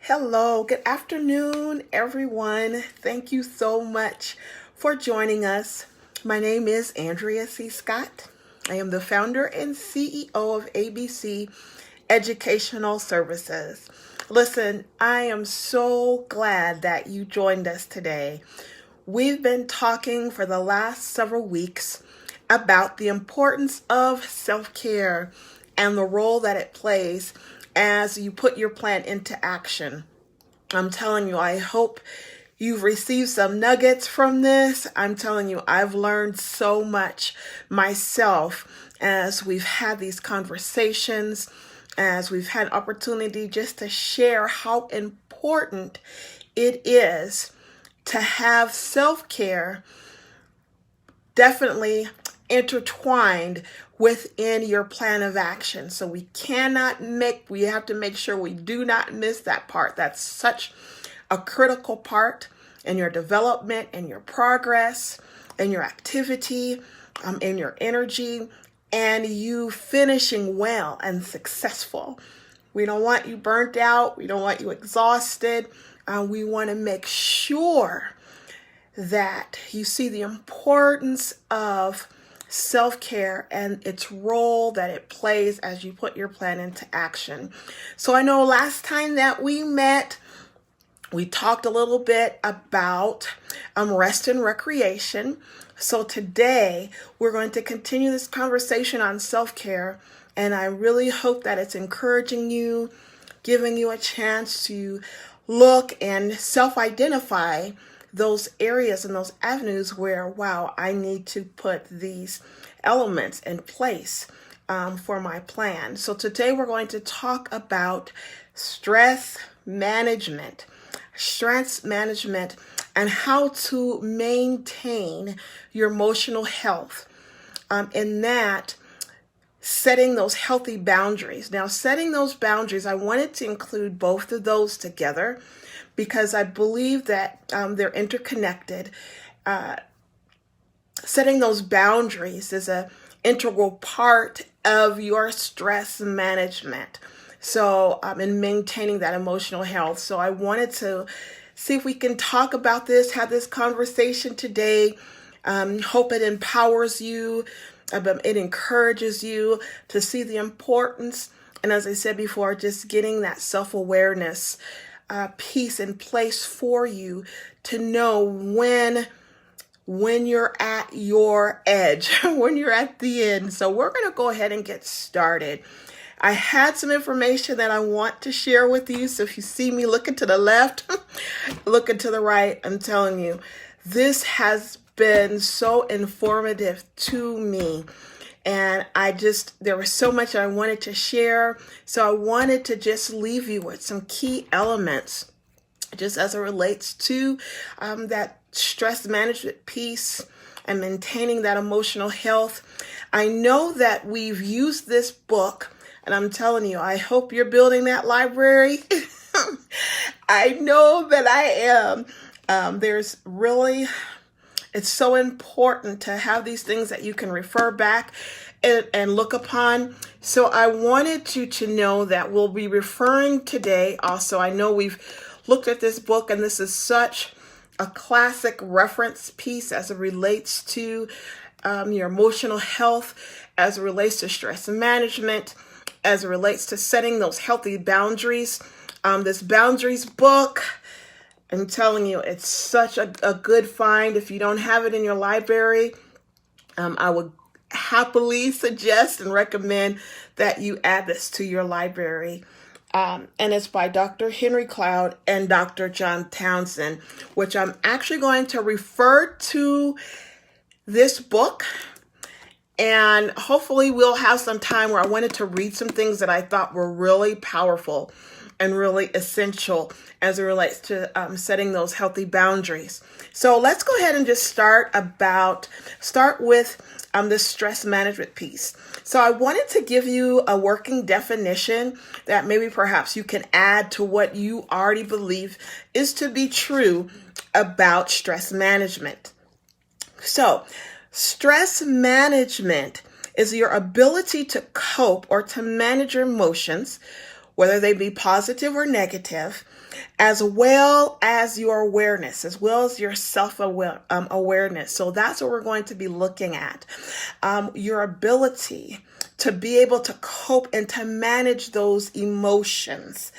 Hello, good afternoon, everyone. Thank you so much for joining us. My name is Andrea C.Scott. I am the founder and CEO of ABC Educational Services. Listen, I am so glad that you joined us today. We've been talking for the last several weeks about the importance of self-care and the role that it plays as you put your plan into action. I'm telling you, I hope you've received some nuggets from this. I'm telling you, I've learned so much myself as we've had these conversations, as we've had opportunity just to share how important it is to have self-care definitely intertwined within your plan of action. So we have to make sure we do not miss that part. That's such a critical part in your development, in your progress, in your activity, in your energy, and you finishing well and successful. We don't want you burnt out. We don't want you exhausted. We want to make sure that you see the importance of self-care and its role that it plays as you put your plan into action. So I know last time that we met, we talked a little bit about rest and recreation. So today we're going to continue this conversation on self-care, and I really hope that it's encouraging you, giving you a chance to look and self-identify those areas and those avenues where, wow, I need to put these elements in place for my plan. So today we're going to talk about stress management, and how to maintain your emotional health. In that, setting those healthy boundaries. Now, setting those boundaries, I wanted to include both of those together because I believe that they're interconnected. Setting those boundaries is an integral part of your stress management. So, in maintaining that emotional health. So I wanted to see if we can talk about this, have this conversation today. Hope it empowers you. It encourages you to see the importance. And as I said before, just getting that self-awareness piece in place for you to know when you're at your edge, when you're at the end. So we're going to go ahead and get started. I had some information that I want to share with you. So if you see me looking to the left, looking to the right, I'm telling you, this has been so informative to me. And there was so much I wanted to share. So I wanted to just leave you with some key elements just as it relates to that stress management piece and maintaining that emotional health. I know that we've used this book, and I'm telling you, I hope you're building that library. I know that I am. It's so important to have these things that you can refer back and look upon. So I wanted you to know that we'll be referring today. Also, I know we've looked at this book, and this is such a classic reference piece as it relates to your emotional health, as it relates to stress management, as it relates to setting those healthy boundaries. This boundaries book, I'm telling you, it's such a good find. If you don't have it in your library, I would happily suggest and recommend that you add this to your library. And it's by Dr. Henry Cloud and Dr. John Townsend, which I'm actually going to refer to this book. And hopefully we'll have some time where I wanted to read some things that I thought were really powerful and really essential as it relates to setting those healthy boundaries. So let's go ahead and just start with the stress management piece. So I wanted to give you a working definition that maybe perhaps you can add to what you already believe is to be true about stress management. So stress management is your ability to cope or to manage your emotions, whether they be positive or negative, as well as your awareness, as well as your self-awareness. So that's what we're going to be looking at. Your ability to be able to cope and to manage those emotions.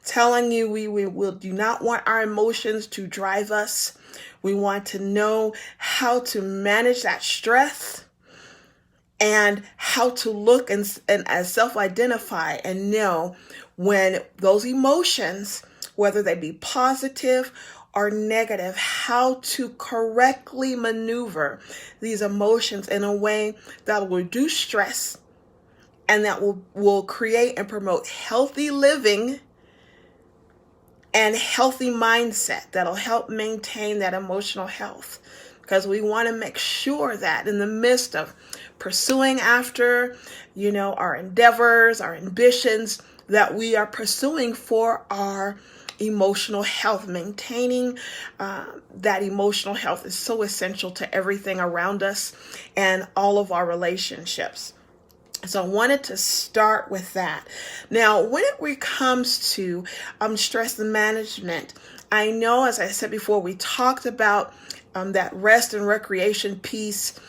Telling you we do not want our emotions to drive us. We want to know how to manage that stress and how to look and as self-identify and know when those emotions, whether they be positive or negative, how to correctly maneuver these emotions in a way that will reduce stress and that will create and promote healthy living and healthy mindset that'll help maintain that emotional health. Because we want to make sure that in the midst of pursuing after, our endeavors, our ambitions, that we are pursuing for our emotional health. Maintaining that emotional health is so essential to everything around us and all of our relationships. So I wanted to start with that. Now, when it comes to stress management, I know, as I said before, we talked about that rest and recreation piece,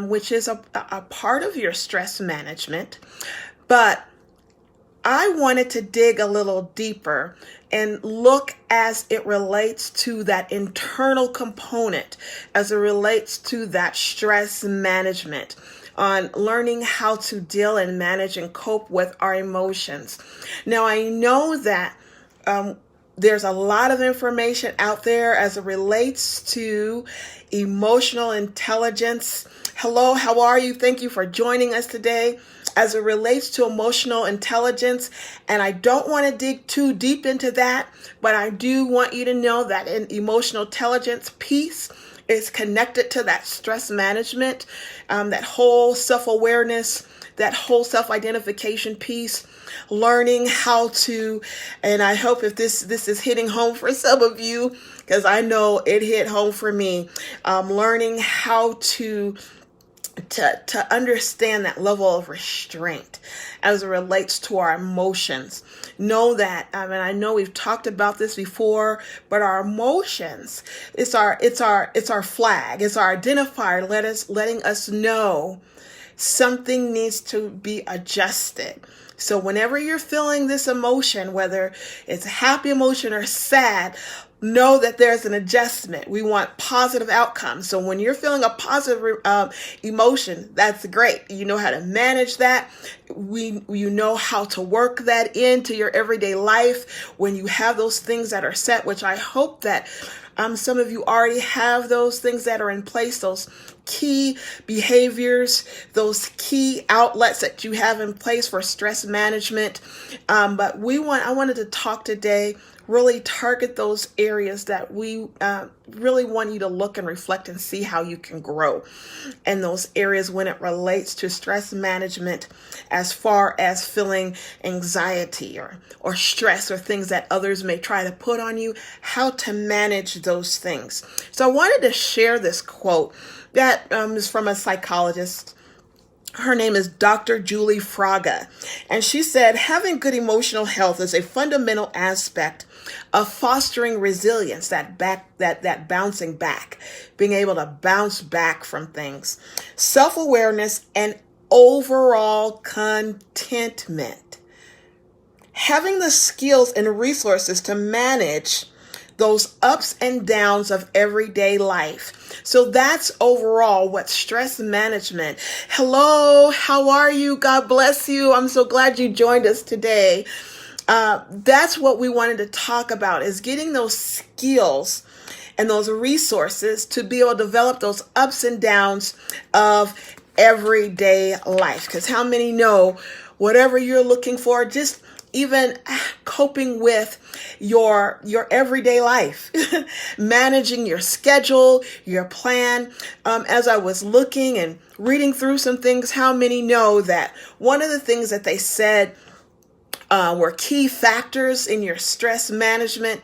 which is a part of your stress management. But I wanted to dig a little deeper and look as it relates to that internal component, as it relates to that stress management, on learning how to deal and manage and cope with our emotions. Now, I know that there's a lot of information out there as it relates to emotional intelligence. Hello, how are you? Thank you for joining us today. As it relates to emotional intelligence, and I don't want to dig too deep into that, but I do want you to know that an emotional intelligence piece is connected to that stress management, that whole self-awareness, that whole self-identification piece, learning how to, and I hope if this is hitting home for some of you, because I know it hit home for me, learning how to understand that level of restraint as it relates to our emotions. Know that, and I know we've talked about this before, but our emotions, it's our flag, it's our identifier, letting us know something needs to be adjusted. So whenever you're feeling this emotion, whether it's a happy emotion or sad, know that there's an adjustment. We want positive outcomes. So when you're feeling a positive emotion, that's great. You know how to manage that. You know how to work that into your everyday life when you have those things that are set, which I hope that some of you already have those things that are in place, those key behaviors, those key outlets that you have in place for stress management. But I wanted to talk today, really target those areas that we really want you to look and reflect and see how you can grow in those areas when it relates to stress management, as far as feeling anxiety or stress or things that others may try to put on you, how to manage those things. So I wanted to share this quote that is from a psychologist. Her name is Dr. Julie Fraga, and she said, having good emotional health is a fundamental aspect of fostering resilience, that bouncing back, being able to bounce back from things, self-awareness, and overall contentment. Having the skills and resources to manage those ups and downs of everyday life. So that's overall what stress management. Hello, how are you? God bless you. I'm so glad you joined us today. That's what we wanted to talk about, is getting those skills and those resources to be able to develop those ups and downs of everyday life. Because how many know whatever you're looking for, just even coping with your everyday life, managing your schedule, your plan. As I was looking and reading through some things, how many know that one of the things that they said were key factors in your stress management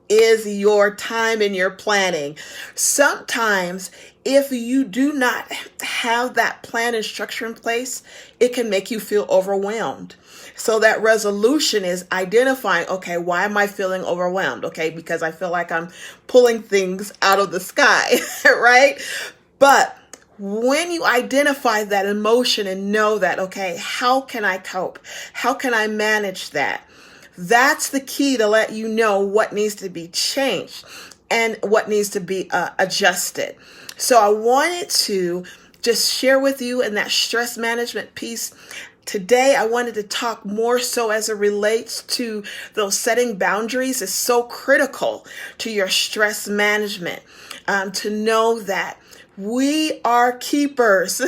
is your time and your planning. Sometimes if you do not have that plan and structure in place, it can make you feel overwhelmed. So that resolution is identifying, okay, why am I feeling overwhelmed? Okay, because I feel like I'm pulling things out of the sky, right? But when you identify that emotion and know that, okay, how can I cope? How can I manage that? That's the key to let you know what needs to be changed and what needs to be adjusted. So I wanted to just share with you in that stress management piece. Today, I wanted to talk more so as it relates to those setting boundaries is so critical to your stress management. To know that we are keepers.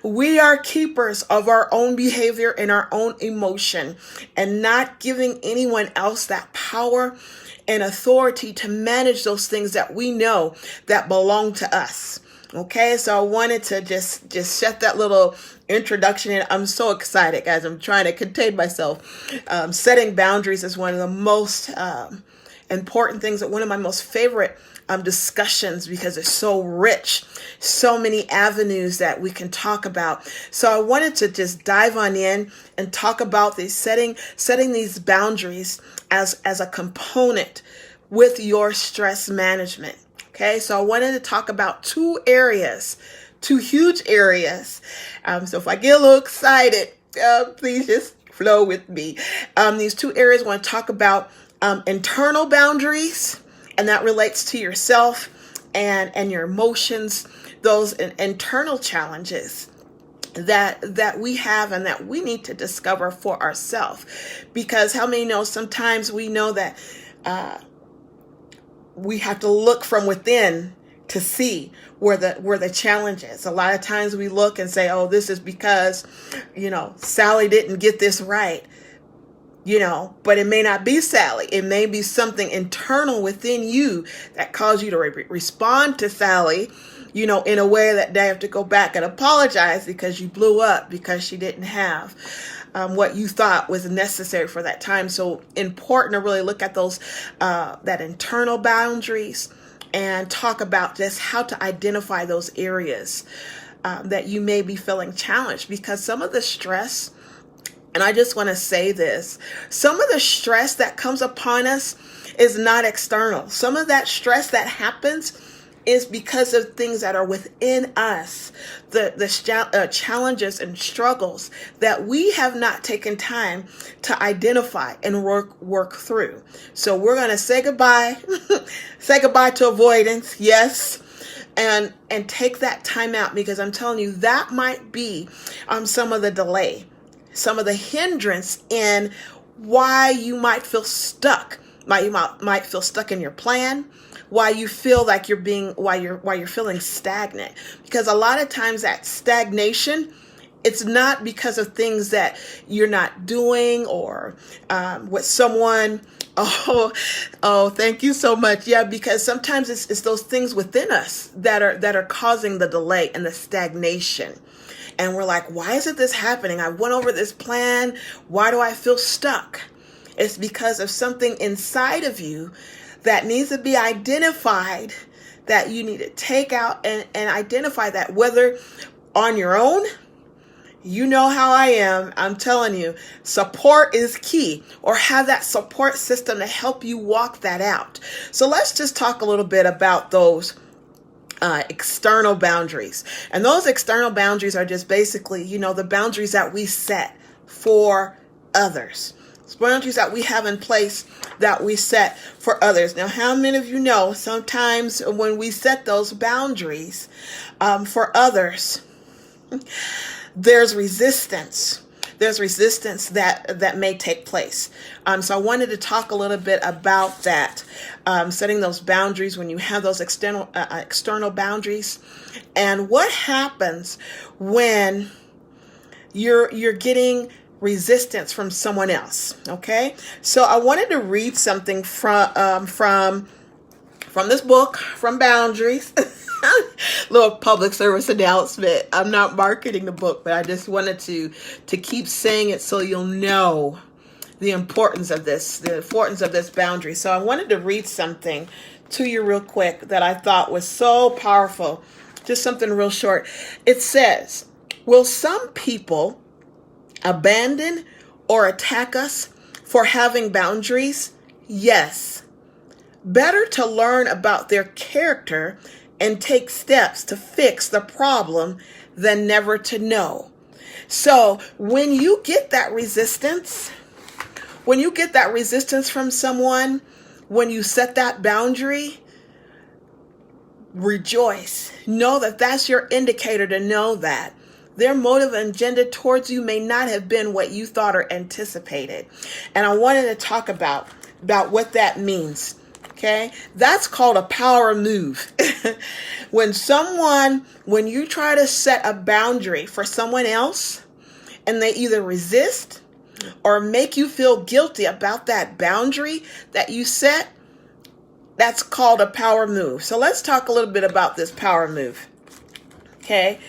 We are keepers of our own behavior and our own emotion, and not giving anyone else that power and authority to manage those things that we know that belong to us. Okay, so I wanted to just set that little introduction in. I'm so excited, guys. I'm trying to contain myself. Setting boundaries is one of the most important things, one of my most favorite discussions, because it's so rich, so many avenues that we can talk about. So I wanted to just dive on in and talk about these setting these boundaries as a component with your stress management. Okay, so I wanted to talk about two huge areas. So if I get a little excited, please just flow with me. These two areas I want to talk about internal boundaries, and that relates to yourself and your emotions, those internal challenges that we have and that we need to discover for ourselves. Because how many know sometimes we know that we have to look from within to see where the challenge is. A lot of times we look and say, oh, this is because, Sally didn't get this right. But it may not be Sally. It may be something internal within you that caused you to respond to Sally, in a way that they have to go back and apologize because you blew up because she didn't have what you thought was necessary for that time. So important to really look at those, that internal boundaries, and talk about just how to identify those areas that you may be feeling challenged, because some of the stress, and I just want to say this, some of the stress that comes upon us is not external. Some of that stress that happens is because of things that are within us, the challenges and struggles that we have not taken time to identify and work through. So we're going to say goodbye, to avoidance, yes, and take that time out, because I'm telling you, that might be some of the delay, some of the hindrance in why you might feel stuck. You might feel stuck in your plan, why you feel like why you're feeling stagnant. Because a lot of times that stagnation, it's not because of things that you're not doing or with someone. Oh, thank you so much. Yeah, because sometimes it's those things within us that are causing the delay and the stagnation. And we're like, why isn't this happening? I went over this plan. Why do I feel stuck? It's because of something inside of you that needs to be identified, that you need to take out and identify that, whether on your own. You know how I am. I'm telling you, support is key, or have that support system to help you walk that out. So let's just talk a little bit about those external boundaries. And those external boundaries are just basically, the boundaries that we set for others. It's boundaries that we have in place that we set for others. Now, how many of you know sometimes when we set those boundaries for others, there's resistance. There's resistance that may take place. So I wanted to talk a little bit about that, setting those boundaries when you have those external boundaries, and what happens when you're getting resistance from someone else. Okay, so I wanted to read something from this book, from Boundaries. Little public service announcement. I'm not marketing the book, but I just wanted to keep saying it so you'll know the importance of this boundary. So I wanted to read something to you real quick that I thought was so powerful. Just something real short. It says, will some people abandon or attack us for having boundaries? Yes. Better to learn about their character and take steps to fix the problem than never to know. So when you get that resistance from someone, when you set that boundary, rejoice. Know that that's your indicator to know that their motive and agenda towards you may not have been what you thought or anticipated. And I wanted to talk about what that means. Okay, that's called a power move. When you try to set a boundary for someone else and they either resist or make you feel guilty about that boundary that you set, that's called a power move. So let's talk a little bit about this power move. Okay.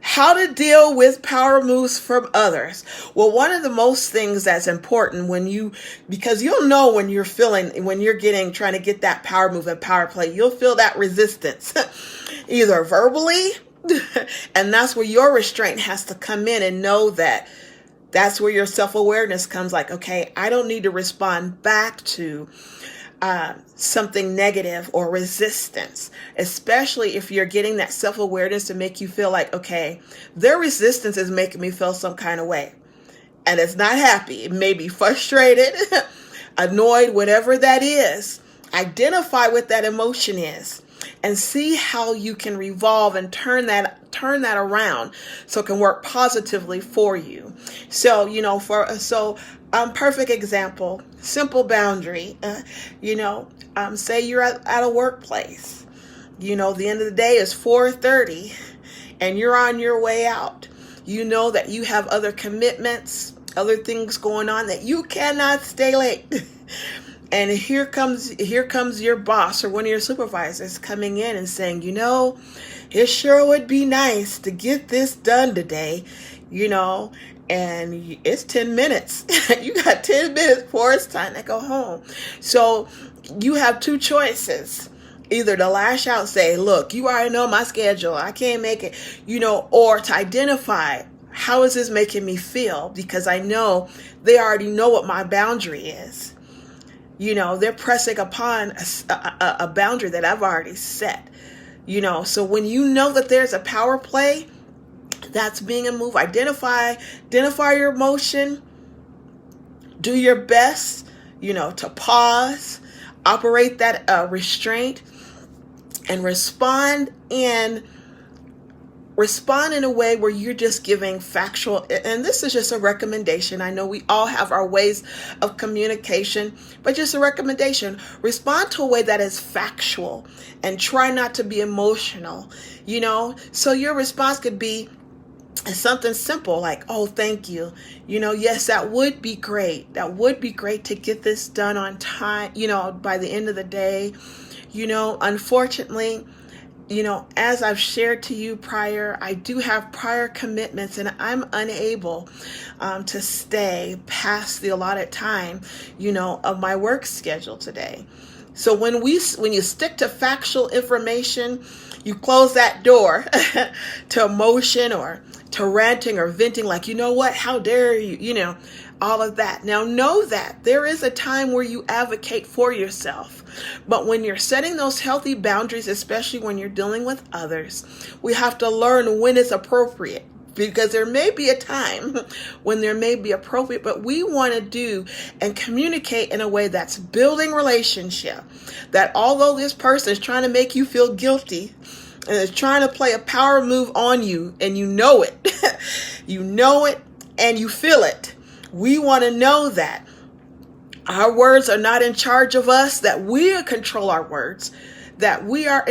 How to deal with power moves from others. Well, one of the most things that's important because you'll know when you're trying to get that power move and power play, you'll feel that resistance, either verbally, and that's where your restraint has to come in and know that that's where your self-awareness comes, like, okay, I don't need to respond back to something negative or resistance, especially if you're getting that self-awareness to make you feel like, okay, their resistance is making me feel some kind of way. And it's not happy. It may be frustrated, annoyed, whatever that is. Identify what that emotion is and see how you can revolve and turn that around so it can work positively for you. So, perfect example, simple boundary, say you're at a workplace, the end of the day is 4:30 and you're on your way out. You know that you have other commitments, other things going on, that you cannot stay late. And here comes your boss or one of your supervisors coming in and saying, it sure would be nice to get this done today, and it's 10 minutes. You got 10 minutes before it's time to go home. So you have two choices. Either to lash out, say, look, you already know my schedule, I can't make it, or to identify, how is this making me feel? Because I know they already know what my boundary is. They're pressing upon a boundary that I've already set. So when you know that there's a power play, that's being a move. Identify your emotion. Do your best, to pause, operate that restraint, and respond in a way where you're just giving factual, and this is just a recommendation. I know we all have our ways of communication, but just a recommendation. Respond to a way that is factual and try not to be emotional, so your response could be something simple like, oh, thank you. Yes, that would be great. That would be great to get this done on time, by the end of the day. Unfortunately, as I've shared to you prior, I do have prior commitments and I'm unable to stay past the allotted time, of my work schedule today. So when you stick to factual information, you close that door to emotion or to ranting or venting, like, what, how dare you, all of that. Now know that there is a time where you advocate for yourself. But when you're setting those healthy boundaries, especially when you're dealing with others, we have to learn when it's appropriate. Because there may be a time when there may be appropriate, but we want to do and communicate in a way that's building relationship. That although this person is trying to make you feel guilty and is trying to play a power move on you, and you know it, and you feel it, we want to know that our words are not in charge of us, that we control our words, that we are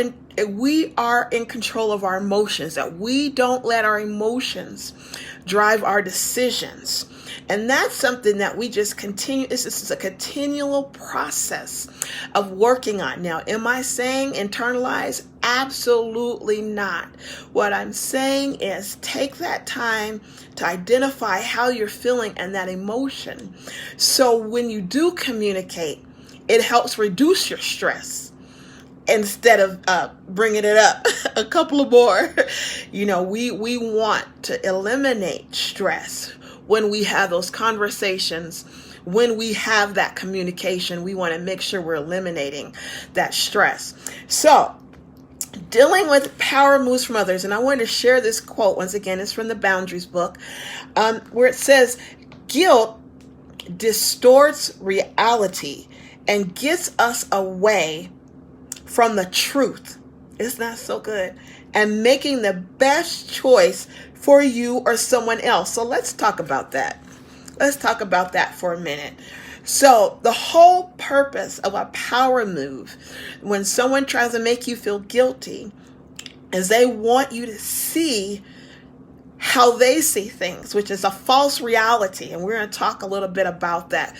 in control of our emotions, that we don't let our emotions drive our decisions. And that's something that we just continue. This is a continual process of working on. Now, am I saying internalize? Absolutely not. What I'm saying is take that time to identify how you're feeling and that emotion. So when you do communicate, it helps reduce your stress instead of bringing it up a couple of more. We want to eliminate stress when we have those conversations. When we have that communication, we want to make sure we're eliminating that stress. So, dealing with power moves from others. And I wanted to share this quote. Once again, it's from the Boundaries book, where it says, guilt distorts reality and gets us away from the truth. It's not so good. And making the best choice for you or someone else. So let's talk about that. Let's talk about that for a minute. So the whole purpose of a power move, when someone tries to make you feel guilty, is they want you to see how they see things, which is a false reality. And we're going to talk a little bit about that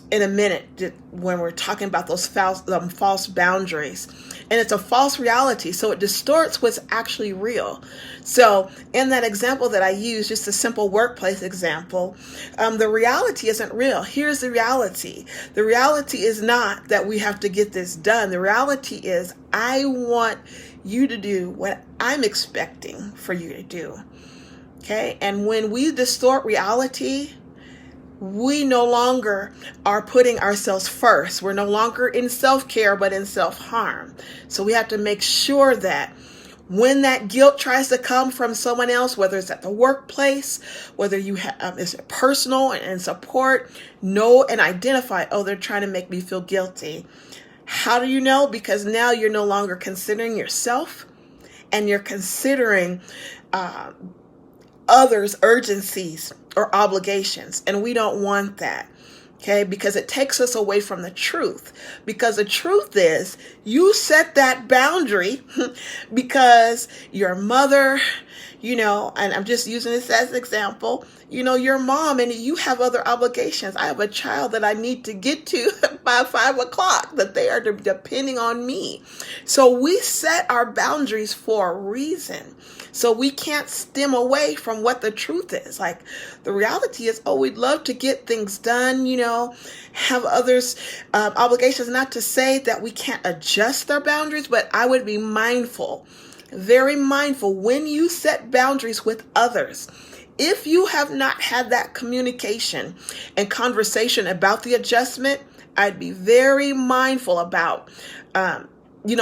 in a minute when we're talking about those false boundaries. And it's a false reality, so it distorts what's actually real. So in that example that I used, just a simple workplace example, the reality isn't real. Here's the reality. The reality is not that we have to get this done. The reality is I want you to do what I'm expecting for you to do. Okay? And when we distort reality, we no longer are putting ourselves first. We're no longer in self-care, but in self-harm. So we have to make sure that when that guilt tries to come from someone else, whether it's at the workplace, whether you have it's personal and support, know and identify, oh, they're trying to make me feel guilty. How do you know? Because now you're no longer considering yourself, and you're considering others' urgencies or obligations. And we don't want that. Okay, because it takes us away from the truth. Because the truth is, you set that boundary because your mother, and I'm just using this as an example, your mom, and you have other obligations. I have a child that I need to get to by 5 o'clock, that they are depending on me. So we set our boundaries for a reason. So we can't stem away from what the truth is. Like, the reality is, we'd love to get things done, have others' obligations. Not to say that we can't adjust our boundaries, but I would be mindful, very mindful, when you set boundaries with others. If you have not had that communication and conversation about the adjustment, I'd be very mindful about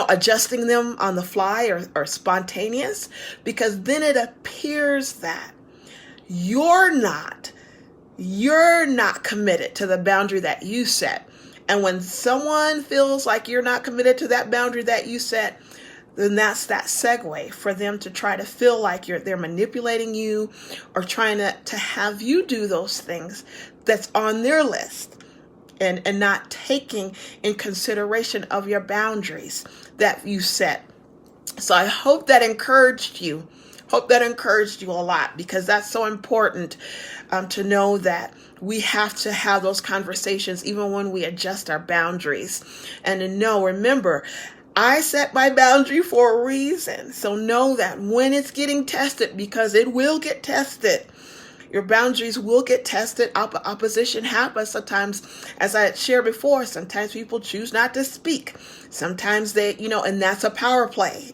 adjusting them on the fly or spontaneous, because then it appears that you're not committed to the boundary that you set. And when someone feels like you're not committed to that boundary that you set, then that's that segue for them to try to feel like they're manipulating you or trying to have you do those things that's on their list. And not taking in consideration of your boundaries that you set. So I hope that encouraged you. Hope that encouraged you a lot, because that's so important to know that we have to have those conversations even when we adjust our boundaries. And to know, remember, I set my boundary for a reason. So know that when it's getting tested, because it will get tested, your boundaries will get tested. Opposition happens sometimes. As I shared before, sometimes people choose not to speak. Sometimes they, and that's a power play.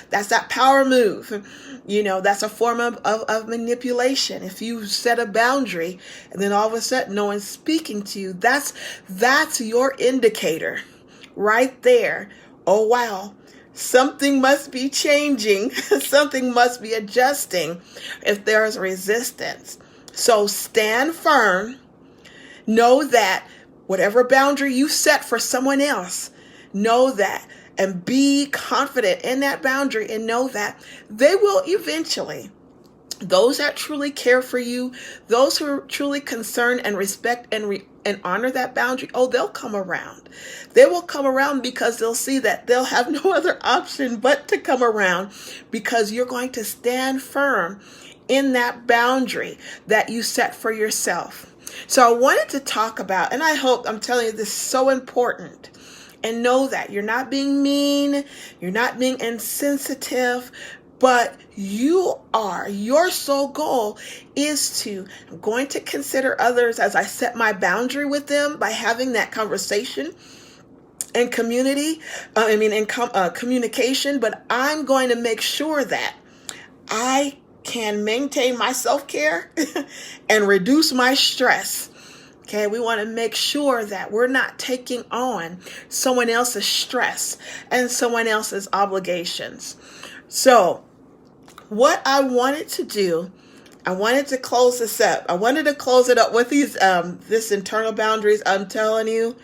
That's that power move. That's a form of manipulation. If you set a boundary and then all of a sudden no one's speaking to you, that's your indicator right there. Oh, wow. Something must be changing. Something must be adjusting if there is resistance. So stand firm. Know that whatever boundary you set for someone else, know that, and be confident in that boundary, and know that they will eventually those that truly care for you, those who are truly concerned and respect and honor that boundary, oh, they'll come around. They will come around because they'll see that they'll have no other option but to come around, because you're going to stand firm in that boundary that you set for yourself. So I wanted to talk about, and I hope, I'm telling you, this is so important. And know that you're not being mean, you're not being insensitive, but your sole goal is to, I'm going to consider others as I set my boundary with them by having that conversation and communication, but I'm going to make sure that I can maintain my self-care and reduce my stress. Okay, we want to make sure that we're not taking on someone else's stress and someone else's obligations. So what I wanted to do, I wanted to close this up. I wanted to close it up with this internal boundaries. I'm telling you,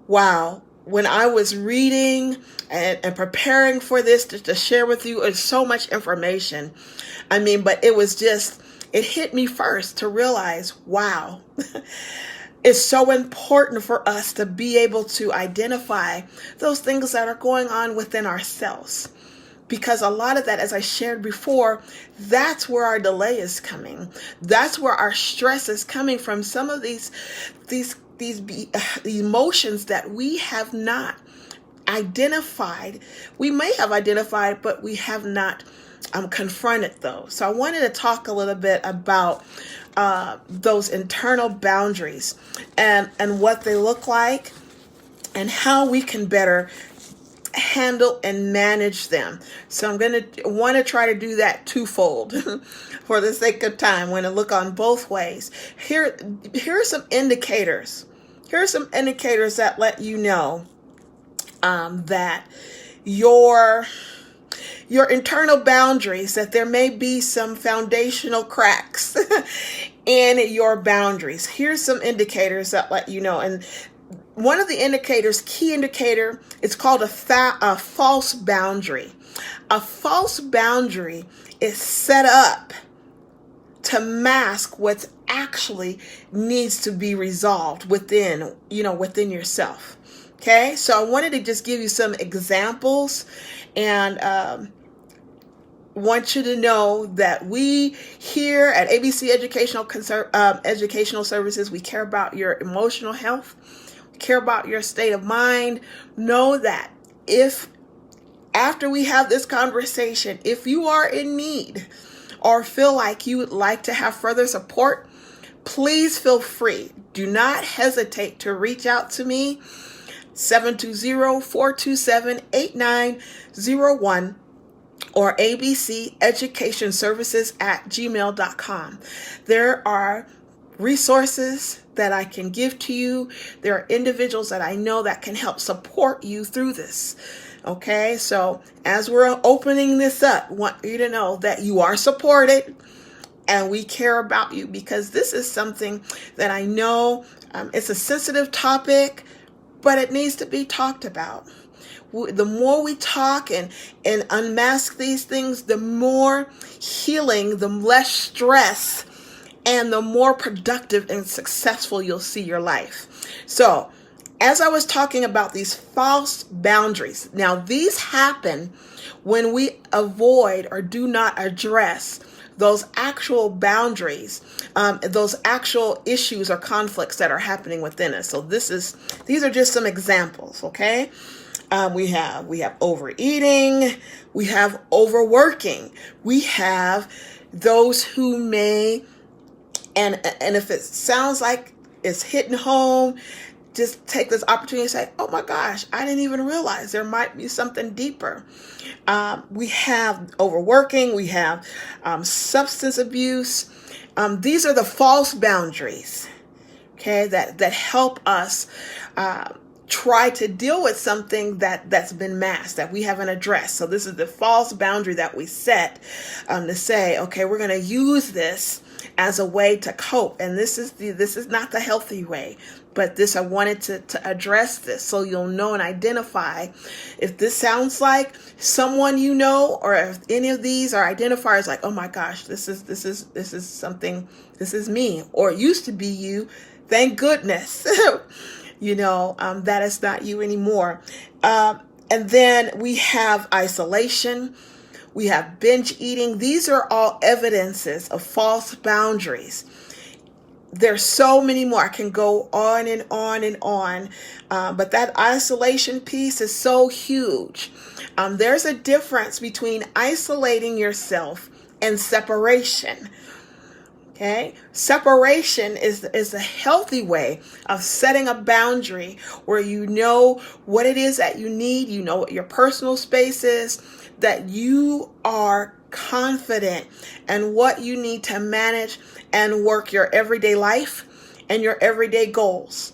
wow. When I was reading and preparing for this to share with you, it's so much information. But it hit me first to realize, wow, it's so important for us to be able to identify those things that are going on within ourselves. Because a lot of that, as I shared before, that's where our delay is coming. That's where our stress is coming from. Some of these emotions that we have not identified. We may have identified, but we have not confronted those. So I wanted to talk a little bit about those internal boundaries and what they look like and how we can better handle and manage them. So I'm going to want to try to do that twofold for the sake of time. I'm going to look on both ways. Here are some indicators. Here are some indicators that let you know that your internal boundaries, that there may be some foundational cracks in your boundaries. Here's some indicators that let you know. And one of the indicators, key indicator, it's called a false boundary. A false boundary is set up to mask what actually needs to be resolved within yourself. Okay, so I wanted to just give you some examples, and want you to know that we here at ABC Educational Services, we care about your emotional health, we care about your state of mind. Know that if after we have this conversation, if you are in need or feel like you would like to have further support, please feel free. Do not hesitate to reach out to me, 720-427-8901 or abceducationservices@gmail.com. There are resources that I can give to you. There are individuals that I know that can help support you through this. Okay, so as we're opening this up, I want you to know that you are supported and we care about you, because this is something that I know it's a sensitive topic, but it needs to be talked about. The more we talk and unmask these things, the more healing, the less stress, and the more productive and successful you'll see your life. So, as I was talking about these false boundaries, now these happen when we avoid or do not address those actual boundaries, those actual issues or conflicts that are happening within us. So these are just some examples, okay? We have overeating, we have overworking, we have those who may, and if it sounds like it's hitting home, just take this opportunity to say, oh my gosh, I didn't even realize there might be something deeper. We have overworking, we have substance abuse. These are the false boundaries, okay, that help us try to deal with something that's been masked, that we haven't addressed. So this is the false boundary that we set to say, okay, we're going to use this as a way to cope. And this is not the healthy way, but I wanted to address this so you'll know and identify if this sounds like someone you know, or if any of these are identifiers like, oh my gosh, this is something, this is me, or it used to be you. Thank goodness, that is not you anymore. And then we have isolation. We have binge eating. These are all evidences of false boundaries. There's so many more. I can go on and on and on. But that isolation piece is so huge. There's a difference between isolating yourself and separation. Okay, separation is a healthy way of setting a boundary where you know what it is that you need, you know what your personal space is, that you are confident in what you need to manage and work your everyday life and your everyday goals.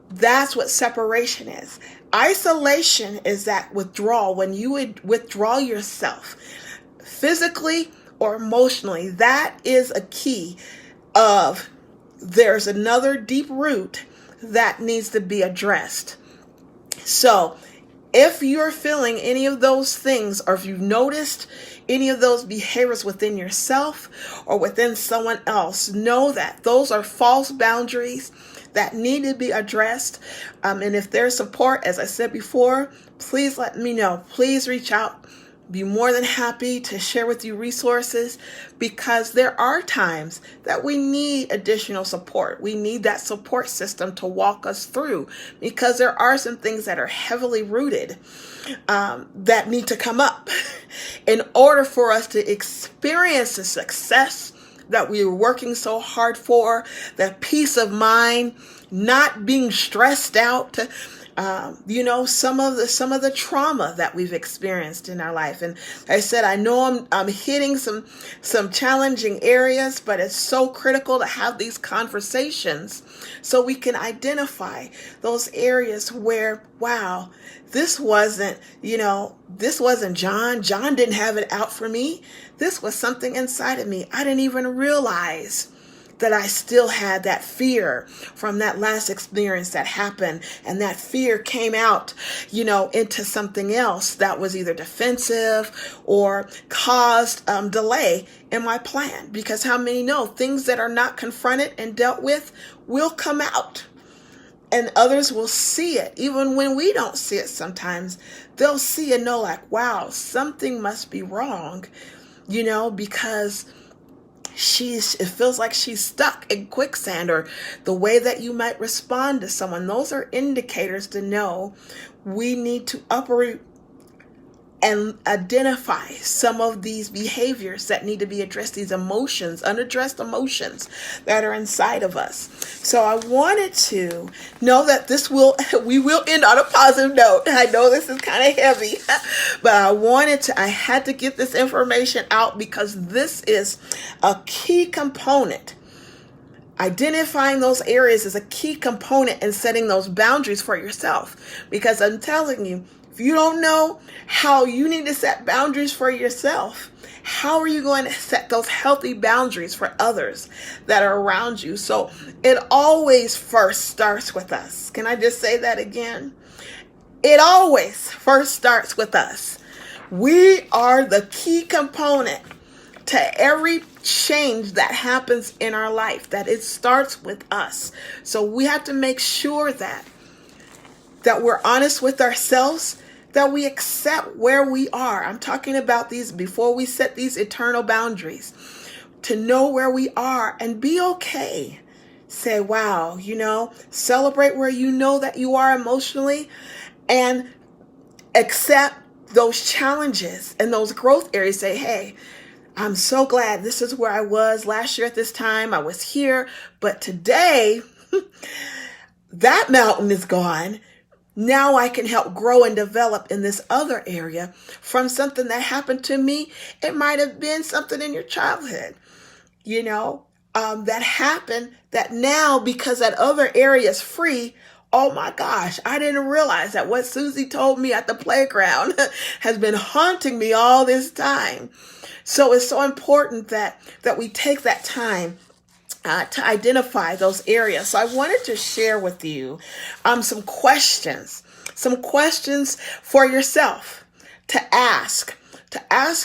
That's what separation is. Isolation is that withdrawal, when you would withdraw yourself physically or emotionally. That is a key of there's another deep root that needs to be addressed. So if you're feeling any of those things, or if you've noticed any of those behaviors within yourself or within someone else, know that those are false boundaries that need to be addressed. And if there's support, as I said before, please let me know. Please reach out. Be more than happy to share with you resources, because there are times that we need additional support. We need that support system to walk us through, because there are some things that are heavily rooted that need to come up in order for us to experience the success that we were working so hard for, that peace of mind, not being stressed out. Some of the trauma that we've experienced in our life. And like I said, I know I'm hitting some challenging areas, but it's so critical to have these conversations so we can identify those areas where, wow, this wasn't John. John didn't have it out for me. This was something inside of me. I didn't even realize that I still had that fear from that last experience that happened. And that fear came out, into something else that was either defensive or caused delay in my plan. Because how many know things that are not confronted and dealt with will come out, and others will see it. Even when we don't see it, sometimes they'll see and know, like, wow, something must be wrong, because it feels like she's stuck in quicksand, or the way that you might respond to someone. Those are indicators to know we need to uproot and identify some of these behaviors that need to be addressed, these emotions, unaddressed emotions that are inside of us. So I wanted to know that we will end on a positive note. I know this is kind of heavy, but I had to get this information out, because this is a key component. Identifying those areas is a key component in setting those boundaries for yourself. Because I'm telling you, if you don't know how you need to set boundaries for yourself, how are you going to set those healthy boundaries for others that are around you? So it always first starts with us. Can I just say that again? It always first starts with us. We are the key component to every change that happens in our life, that it starts with us. So we have to make sure that we're honest with ourselves, that we accept where we are. I'm talking about these before we set these eternal boundaries, to know where we are and be okay. Say, wow, celebrate where you know that you are emotionally, and accept those challenges and those growth areas. Say, hey, I'm so glad this is where I was last year at this time. I was here, but today that mountain is gone. Now I can help grow and develop in this other area from something that happened to me. It might have been something in your childhood, that happened, that now, because that other area is free, oh my gosh, I didn't realize that what Susie told me at the playground has been haunting me all this time. So it's so important that we take that time to identify those areas. So I wanted to share with you some questions for yourself to ask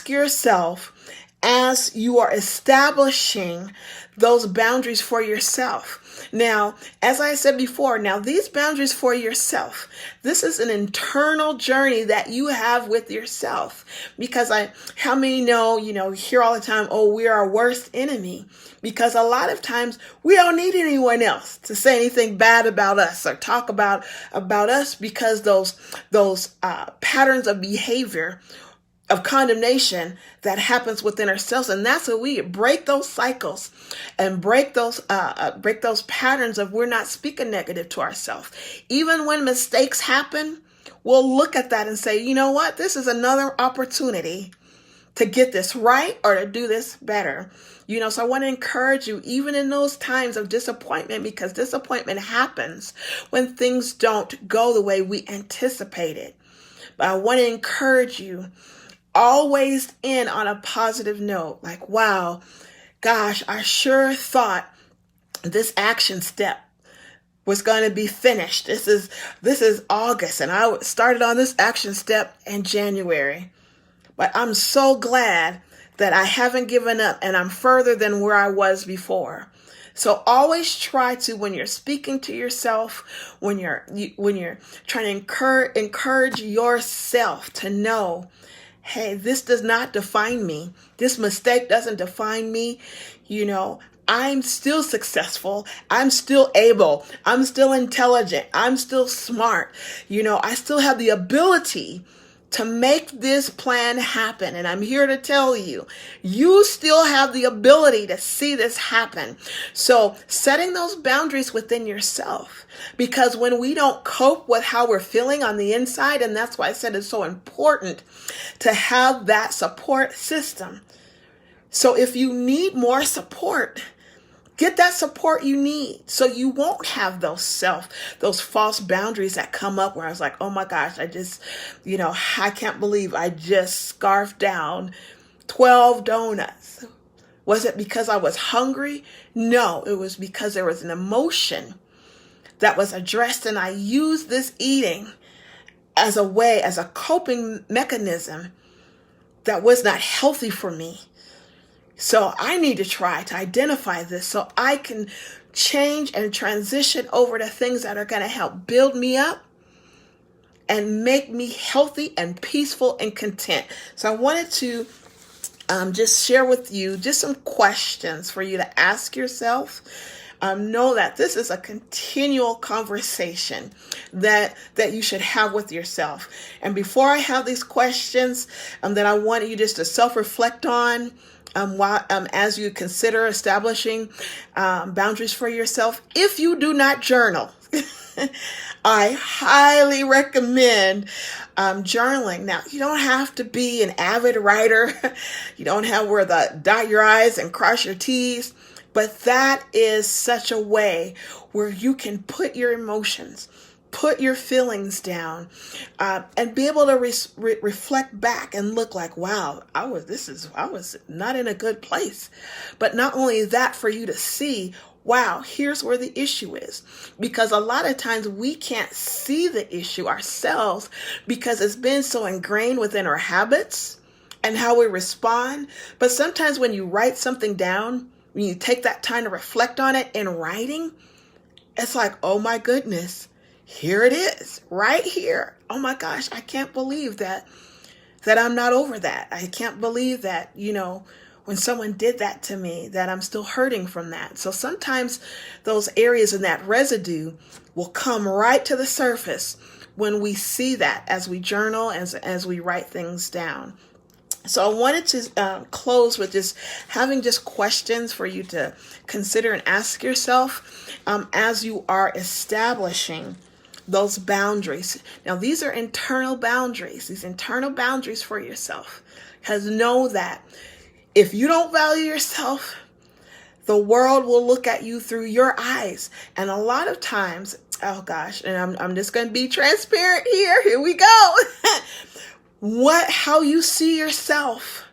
yourself as you are establishing those boundaries for yourself. Now, as I said before, now these boundaries for yourself, this is an internal journey that you have with yourself. Because how many know, hear all the time, oh, we are our worst enemy. Because a lot of times we don't need anyone else to say anything bad about us or talk about us, because those patterns of behavior of condemnation that happens within ourselves. And that's what we break those cycles and break those patterns of we're not speaking negative to ourselves. Even when mistakes happen, we'll look at that and say, you know what? This is another opportunity to get this right or to do this better. So I want to encourage you, even in those times of disappointment, because disappointment happens when things don't go the way we anticipated. But I want to encourage you, always end on a positive note. Like, wow, gosh, I sure thought this action step was going to be finished. This is August, and I started on this action step in January. But I'm so glad that I haven't given up, and I'm further than where I was before. So always try to, when you're speaking to yourself, when you're trying to encourage yourself to know, hey, this does not define me. This mistake doesn't define me. I'm still successful. I'm still able. I'm still intelligent. I'm still smart. I still have the ability to make this plan happen. And I'm here to tell you, you still have the ability to see this happen. So setting those boundaries within yourself, because when we don't cope with how we're feeling on the inside, and that's why I said it's so important to have that support system. So if you need more support, get that support you need, so you won't have those false boundaries that come up where I was like, oh my gosh, I just, I can't believe I just scarfed down 12 donuts. Was it because I was hungry? No, it was because there was an emotion that was addressed, and I used this eating as a coping mechanism that was not healthy for me. So I need to try to identify this so I can change and transition over to things that are going to help build me up and make me healthy and peaceful and content. So I wanted to just share with you just some questions for you to ask yourself. Know that this is a continual conversation that you should have with yourself. And before I have these questions that I want you just to self-reflect on, as you consider establishing boundaries for yourself. If you do not journal, I highly recommend journaling. Now, you don't have to be an avid writer. You don't have to dot your I's and cross your T's. But that is such a way where you can put your emotions, put your feelings down, and be able to reflect back and look like, wow, I was not in a good place. But not only that, for you to see, wow, here's where the issue is. Because a lot of times we can't see the issue ourselves because it's been so ingrained within our habits and how we respond. But sometimes when you write something down, when you take that time to reflect on it in writing, it's like, oh my goodness, here it is, right here. Oh my gosh, I can't believe that I'm not over that. I can't believe that, when someone did that to me, that I'm still hurting from that. So sometimes those areas and that residue will come right to the surface when we see that as we journal, as we write things down. So I wanted to close with just having just questions for you to consider and ask yourself as you are establishing those boundaries. Now, these are internal boundaries, for yourself. Because know that if you don't value yourself, the world will look at you through your eyes. And a lot of times, oh gosh, and I'm just going to be transparent here. Here we go. How you see yourself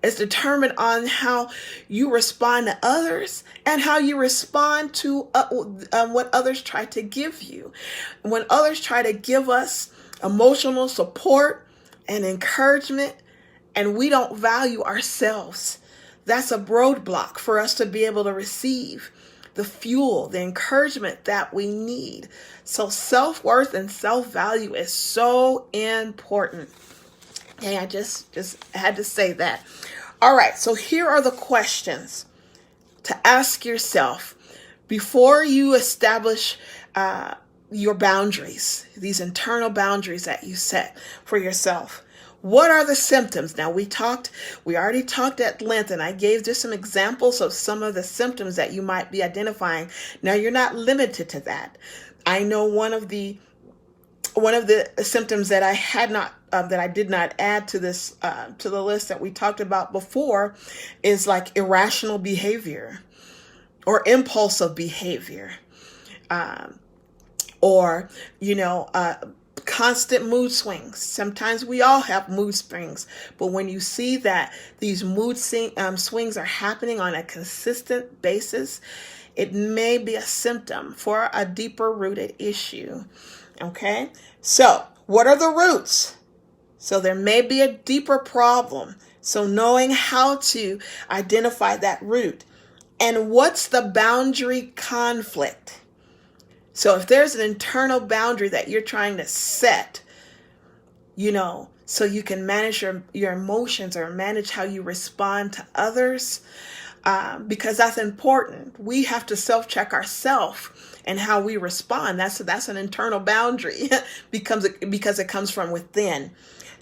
It's determined on how you respond to others and how you respond to what others try to give you. When others try to give us emotional support and encouragement, and we don't value ourselves, that's a roadblock for us to be able to receive the fuel, the encouragement that we need. So self-worth and self-value is so important. Okay, I just had to say that. All right, so here are the questions to ask yourself before you establish your boundaries, these internal boundaries that you set for yourself. What are the symptoms? Now, we already talked at length, and I gave just some examples of some of the symptoms that you might be identifying. Now, you're not limited to that. I know one of the symptoms that I did not add to this to the list that we talked about before is like irrational behavior or impulsive behavior, or constant mood swings. Sometimes we all have mood swings, but when you see that these mood swings are happening on a consistent basis, it may be a symptom for a deeper rooted issue. Okay, so what are the roots? So there may be a deeper problem. So knowing how to identify that root. And what's the boundary conflict? So if there's an internal boundary that you're trying to set, so you can manage your emotions or manage how you respond to others, because that's important. We have to self-check ourselves and how we respond. That's an internal boundary because it comes from within.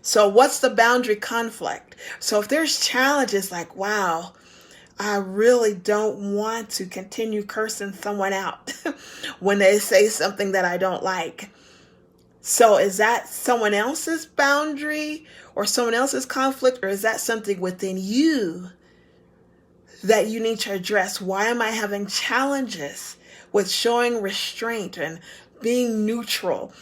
So what's the boundary conflict? So if there's challenges like, wow, I really don't want to continue cursing someone out when they say something that I don't like. So is that someone else's boundary or someone else's conflict, or is that something within you that you need to address? Why am I having challenges with showing restraint and being neutral?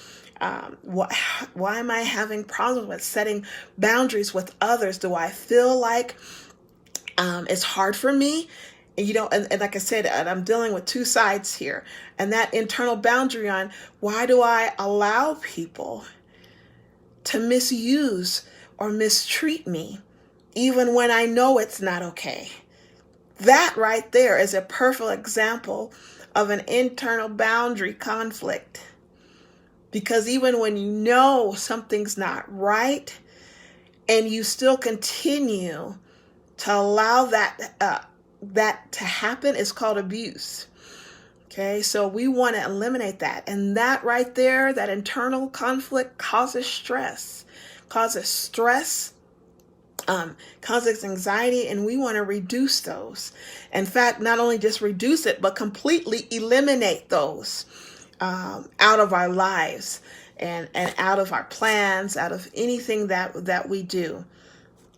Why am I having problems with setting boundaries with others? Do I feel like it's hard for me? And like I said, I'm dealing with two sides here. And that internal boundary on why do I allow people to misuse or mistreat me, even when I know it's not okay? That right there is a perfect example of an internal boundary conflict. Because even when you know something's not right and you still continue to allow that to happen, is called abuse. Okay, so we want to eliminate that. And that right there, that internal conflict causes stress, causes anxiety, and we want to reduce those. In fact, not only just reduce it, but completely eliminate those out of our lives and out of our plans, out of anything that we do.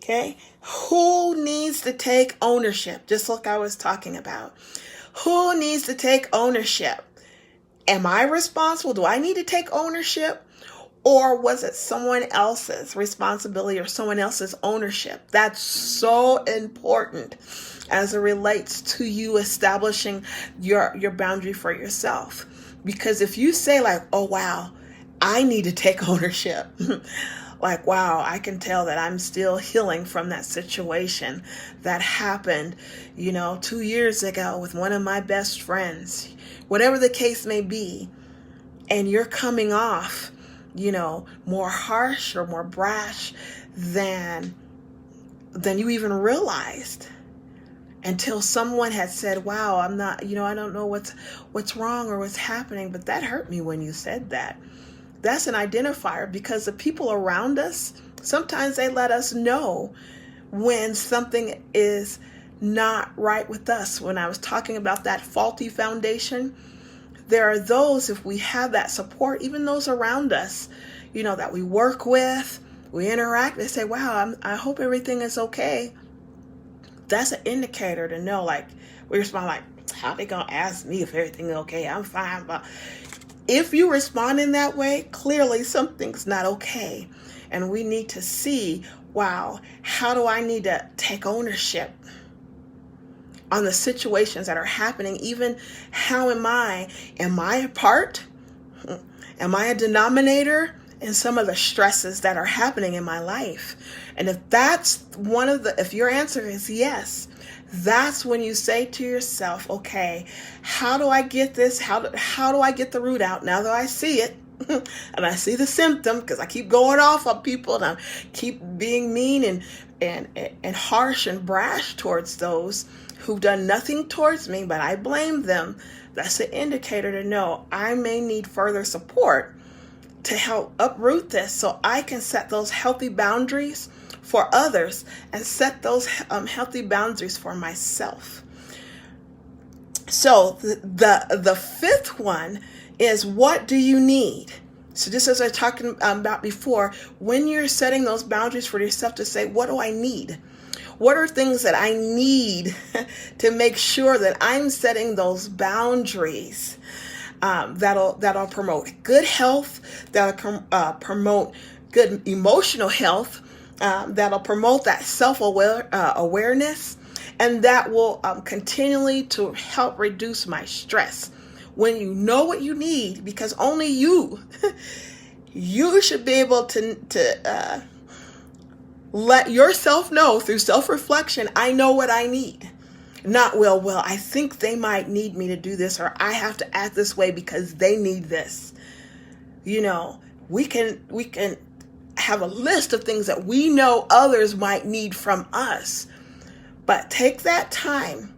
Okay, who needs to take ownership? Just like I was talking about. Who needs to take ownership? Am I responsible? Do I need to take ownership? Or was it someone else's responsibility or someone else's ownership? That's so important as it relates to you establishing your boundary for yourself. Because if you say like, oh, wow, I need to take ownership. Like, wow, I can tell that I'm still healing from that situation that happened, 2 years ago with one of my best friends, whatever the case may be. And you're coming off, more harsh or more brash than you even realized, until someone had said, wow, I'm not, I don't know what's wrong or what's happening, but that hurt me when you said that. That's an identifier, because the people around us, sometimes they let us know when something is not right with us. When I was talking about that faulty foundation, there are those, if we have that support, even those around us, that we work with, we interact, they say, wow, I hope everything is okay. That's an indicator to know, like, we respond like, how they gonna ask me if everything is okay? I'm fine. But if you respond in that way, clearly something's not okay. And we need to see, wow, how do I need to take ownership on the situations that are happening? Even how am I a part? Am I a denominator in some of the stresses that are happening in my life? And if your answer is yes, that's when you say to yourself, okay, how do I get this? How do I get the root out now that I see it? And I see the symptom, because I keep going off on people and I keep being mean and harsh and brash towards those who've done nothing towards me, but I blame them. That's an indicator to know I may need further support to help uproot this, so I can set those healthy boundaries for others and set those healthy boundaries for myself. So the fifth one is, what do you need? So just as I was talking about before, when you're setting those boundaries for yourself, to say, what do I need? What are things that I need to make sure that I'm setting those boundaries that'll promote good health, that'll promote good emotional health, that'll promote that awareness, and that will continually to help reduce my stress. When you know what you need, because only you should be able to let yourself know through self-reflection, I know what I need. Not, well, I think they might need me to do this, or I have to act this way because they need this. You know, we can have a list of things that we know others might need from us, but take that time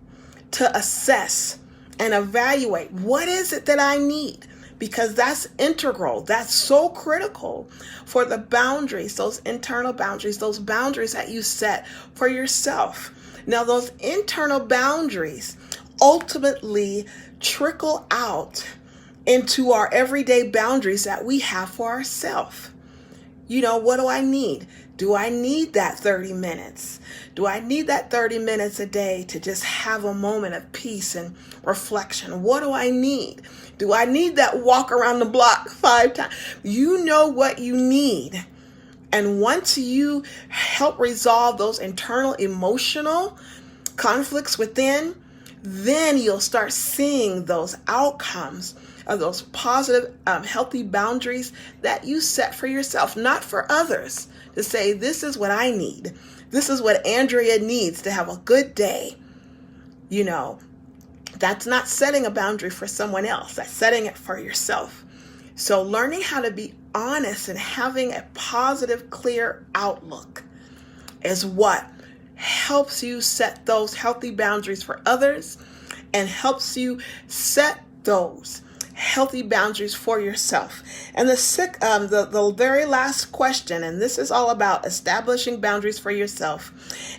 to assess and evaluate, what is it that I need? Because that's integral. That's so critical for the boundaries, those internal boundaries, those boundaries that you set for yourself. Now, those internal boundaries ultimately trickle out into our everyday boundaries that we have for ourselves. You know, what do I need? Do I need that 30 minutes? Do I need that 30 minutes a day to just have a moment of peace and reflection? What do I need? Do I need that walk around the block 5 times? You know what you need. And once you help resolve those internal emotional conflicts within, then you'll start seeing those outcomes of those positive, healthy boundaries that you set for yourself, not for others, to say, this is what I need. This is what Andrea needs to have a good day. You know, that's not setting a boundary for someone else. That's setting it for yourself. So learning how to be honest and having a positive, clear outlook is what helps you set those healthy boundaries for others and helps you set those healthy boundaries for yourself. And the very last question, and this is all about establishing boundaries for yourself.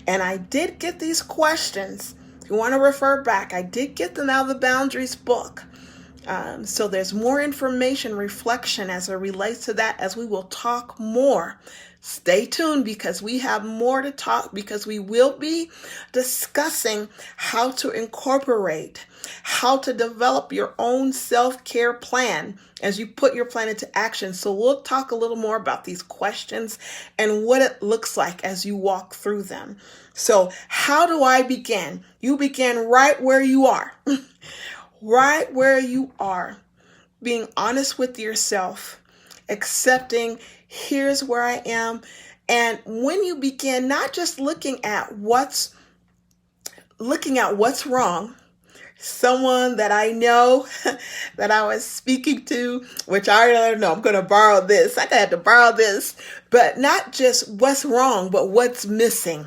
And I did get these questions. If you want to refer back, I did get them out of the Boundaries book. So there's more information, reflection as it relates to that, as we will talk more. Stay tuned, because we have more to talk, because we will be discussing how to incorporate, how to develop your own self-care plan as you put your plan into action. So we'll talk a little more about these questions and what it looks like as you walk through them. So how do I begin? You begin right where you are. Right where you are, being honest with yourself, accepting, here's where I am. And when you begin not just looking at what's wrong, someone that I know that I was speaking to, which I don't know, I'm going to borrow this. I had to borrow this, but not just what's wrong, but what's missing.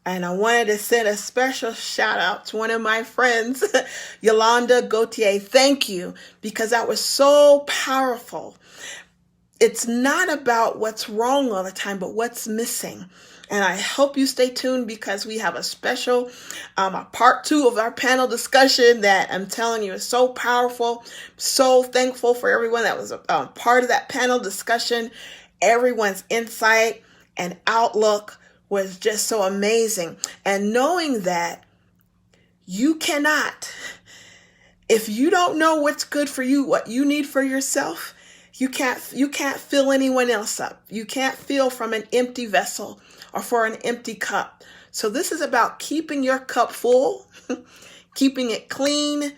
And I wanted to send a special shout out to one of my friends, Yolanda Gautier. Thank you, because that was so powerful. It's not about what's wrong all the time, but what's missing. And I hope you stay tuned, because we have a special a part 2 of our panel discussion that I'm telling you is so powerful. So thankful for everyone that was a part of that panel discussion. Everyone's insight and outlook was just so amazing. And knowing that you cannot, if you don't know what's good for you, what you need for yourself, You can't fill anyone else up. You can't fill from an empty vessel or for an empty cup. So this is about keeping your cup full, keeping it clean,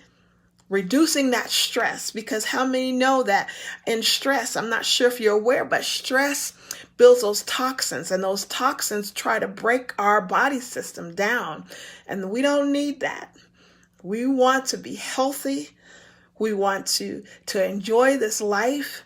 reducing that stress, because how many know that in stress, I'm not sure if you're aware, but stress builds those toxins, and those toxins try to break our body system down, and we don't need that. We want to be healthy. We want to enjoy this life.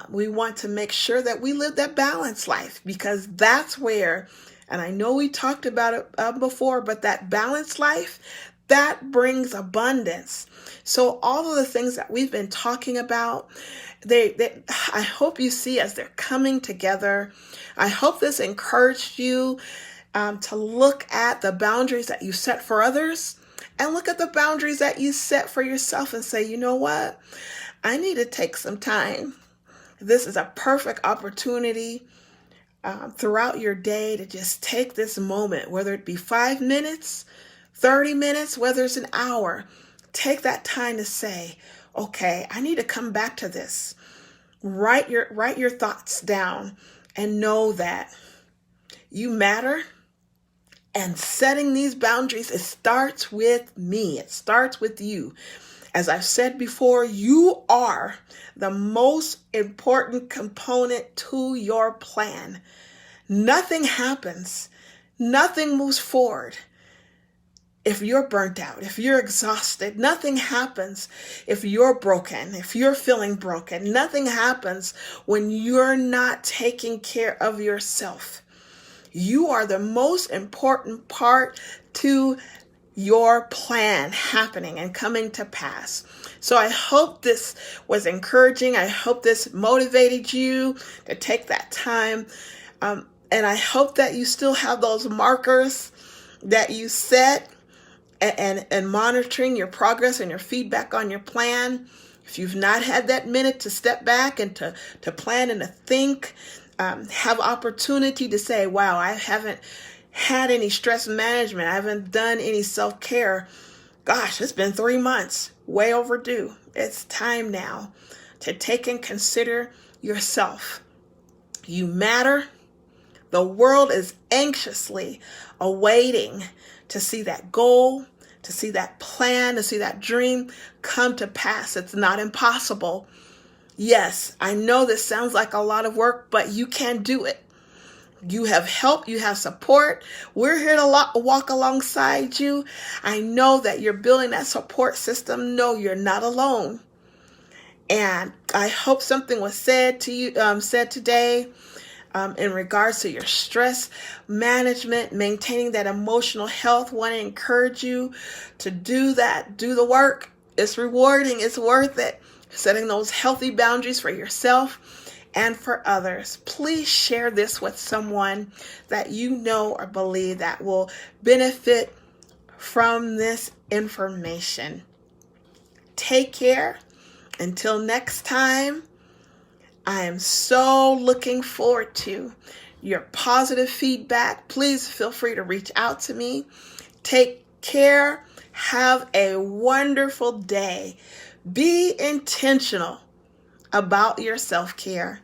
We want to make sure that we live that balanced life, because that's where, and I know we talked about it before, but that balanced life, that brings abundance. So all of the things that we've been talking about, I hope you see as they're coming together. I hope this encouraged you to look at the boundaries that you set for others and look at the boundaries that you set for yourself and say, you know what? I need to take some time. This is a perfect opportunity throughout your day to just take this moment, whether it be 5 minutes, 30 minutes, whether it's an hour. Take that time to say, okay, I need to come back to this. Write your thoughts down and know that you matter. And setting these boundaries, it starts with me. It starts with you. As I've said before, you are the most important component to your plan. Nothing happens. Nothing moves forward if you're burnt out, if you're exhausted. Nothing happens if you're broken, if you're feeling broken. Nothing happens when you're not taking care of yourself. You are the most important part to your plan happening and coming to pass. So I hope this was encouraging. I hope this motivated you to take that time. And I hope that you still have those markers that you set and monitoring your progress and your feedback on your plan. If you've not had that minute to step back and to plan and to think, have opportunity to say, wow, I haven't had any stress management. I haven't done any self-care. Gosh, it's been 3 months, way overdue. It's time now to take and consider yourself. You matter. The world is anxiously awaiting to see that goal, to see that plan, to see that dream come to pass. It's not impossible. Yes, I know this sounds like a lot of work, but you can do it. You have help, you have support. We're here to walk alongside you. I know that you're building that support system. No, you're not alone. And I hope something was said to you, said today in regards to your stress management, maintaining that emotional health. Want to encourage you to do that. Do the work. It's rewarding. It's worth it. Setting those healthy boundaries for yourself and for others. Please share this with someone that you know or believe that will benefit from this information. Take care. Until next time, I am so looking forward to your positive feedback. Please feel free to reach out to me. Take care. Have a wonderful day. Be intentional about your self-care.